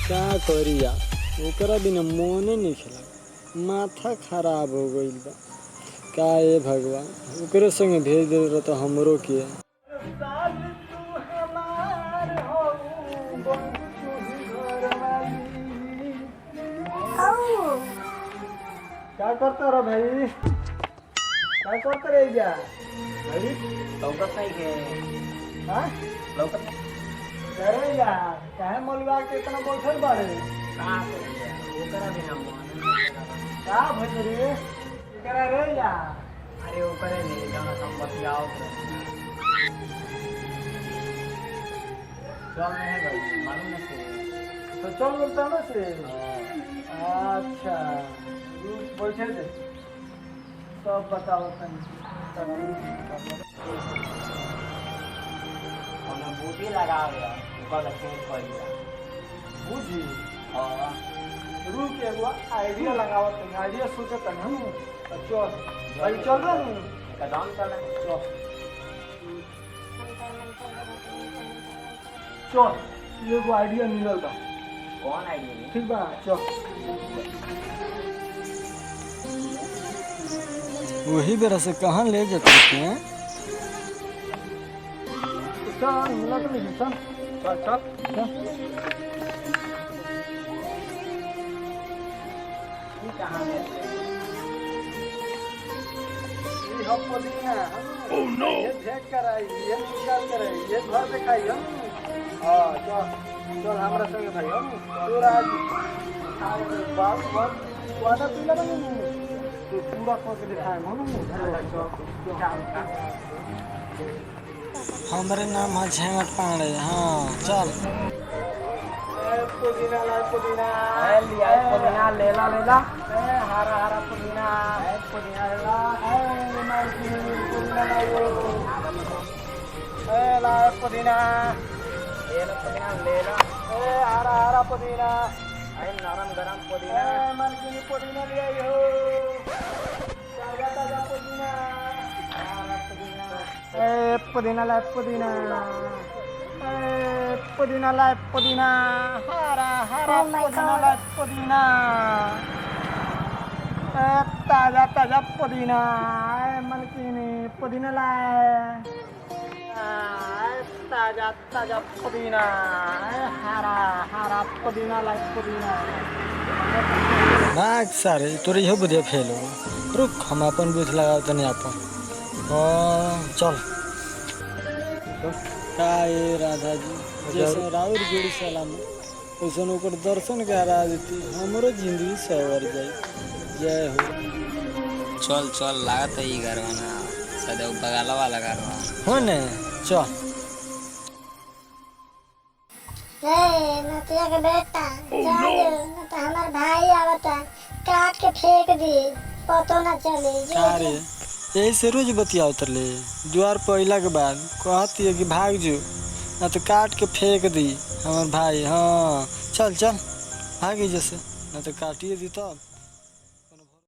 क्या करिया ओकरा बिना मोने नहीं खेला, माथा खराब हो गई बा। का ए भगवान ओकरे संगे भेज दे रहा तो हमरो के। क्या करता रहा भाई, क्या करता रह गया भाई? लौकत नहीं के हाँ लौकत नहीं अरे यार काहे मलवा के इतना बैठल बाड़े? का करिए ओकरा बिना मन का भइल रे एकरा रे यार? अरे ओकरे नहीं जाना हम बतियाओ चल नहीं भाई मालूम नहीं तो चल बोलता ना से। अच्छा बैठे दे सब बताओ तनी। हमने बूटी लगा गया ओकर चेंज कर दिया बुझी हां रूम के एगो आइडिया लगावत है, आइडिया सोचत है हम। चल भाई चल ना कदम चल चल चल एगो आइडिया मिलल बा। कौन आइडिया ठीक बा चल। वही बेरा से कहाँ ले जाते हैं? चल मिला तो नहीं चल चल चल चल। कहां है ये हम पुदीना ओह नो ये फेंक कर आई, ये निकाल कर आई, ये घर पे खाई हम। हां चल चल हमरा संगे भाई हम तू आज अरे बात बात वादा पीला नहीं तो पूरा करके दिखाए हम। हमारे नाम है झेंगट पांडे। हाँ चल पुदीना ला पुदीना लिया पुदीना लेला लेला हरा हरा पुदीना पुदीना लेला पुदीना लाओ ला पुदीना लेला पुदीना लेला हरा हरा पुदीना नरम गरम पुदीना मनकीनी पुदीना ले आई हो, ताजा ताजा पुदीना हरा पुदीना पुदीना ला पुदीना पुदीना ला पुदीना हरा हरा पुदीना ला पुदीना ताजा ताजा पुदीना मनकीनी पुदीना ला ताजा ताजा पुदीना हरा हरा पुदीना ला पुदीना। नाक सारे तोरे इहो बुझे फेल हो। रुक हम अपन बुझ लगा तनी अपन। चल का ए राधा जी जैसे राउर जोड़ी सलाम वैसे ओकर दर्शन करा देती हमरो जिंदगी सवर जाई। जय हो। चल चल लागत है ई घरवाना सदैव बगाला वाला घरवा हो ने चल। नतिया के बेटा न तो हमार भाई आवता काट के फेंक दी पतो ना चले। अरे यही से रोज बतिया उतरले द्वार पहिला के बाद कहती है कि भाग जो ना तो काट के फेंक दी हमार भाई। हाँ चल चल भागी जैसे ना तो काटिए दी तब।